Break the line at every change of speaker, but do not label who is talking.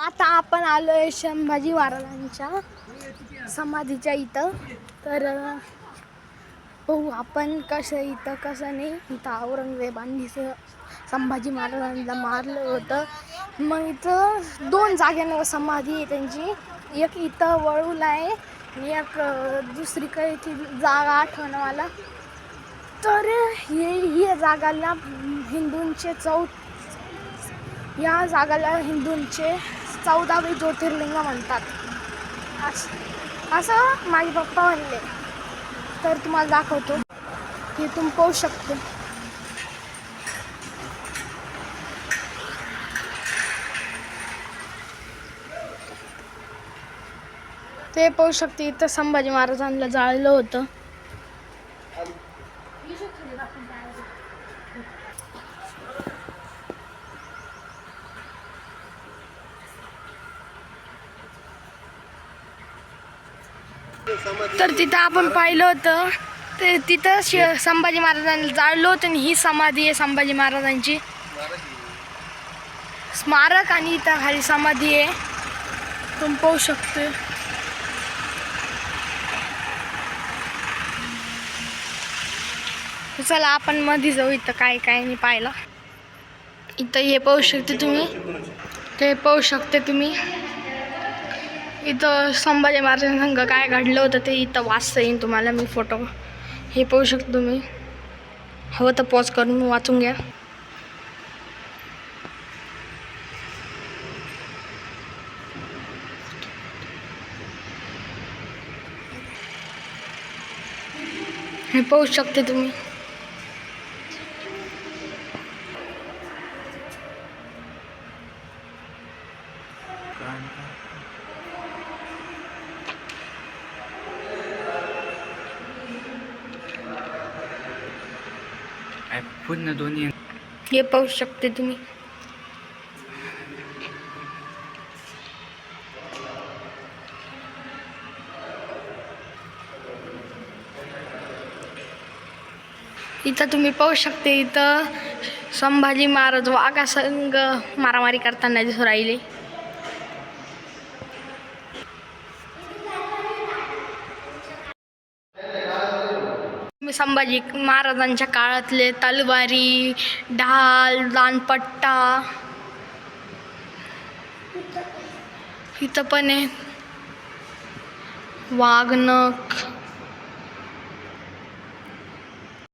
आता आपण आलोय संभाजी महाराजांच्या समाधीच्या इथं. तर बघू आपण कसं इथं कसं नाही. इथं औरंगजेबांनी संभाजी महाराजांना मारलं होतं. मग इथं 2 जाग्यांवर समाधी आहे त्यांची. एक इथं वळूला आहे आणि एक दुसरीकडची जागा आठवणं मला. तर ही जागाला या जागाला हिंदूंचे 14वे ज्योतिर्लिंग म्हणतात असं माझे पप्पा म्हणले. तर तुम्हाला दाखवतो की तुम्ही पाहू शकतो. ते पाहू शकते. इथं संभाजी महाराजांना जाळलं होतं. तर तिथं आपण पाहिलं होतं. ते तिथं संभाजी महाराजांना जाळलं होतं आणि ही समाधी आहे संभाजी महाराजांची स्मारक. आणि इथं खाली समाधी आहे तुम्ही पाहू शकतो. चला आपण मध्ये जाऊ. इथं काय काय नाही पाहिलं. इथं हे पाहू शकते तुम्ही. ते पाहू शकते तुम्ही. इथं संभाजी महाराजांसंग काय घडलं होतं ते इथं वाचता येईल तुम्हाला. मी फोटो हे पाहू शकतो तुम्ही. हवं तर पॉज करून वाचून घ्या. हे पाहू शकते तुम्ही.
पूर्ण दोन्ही
हे पाहू शकते तुम्ही. इथं तुम्ही पाहू शकते. इथं संभाजी महाराज वाघासंग मारामारी करताना दिसून राहिले. संभाजी महाराजांच्या काळातले तलवारी, ढाल, दानपट्टा इथं पण आहे. वाघनख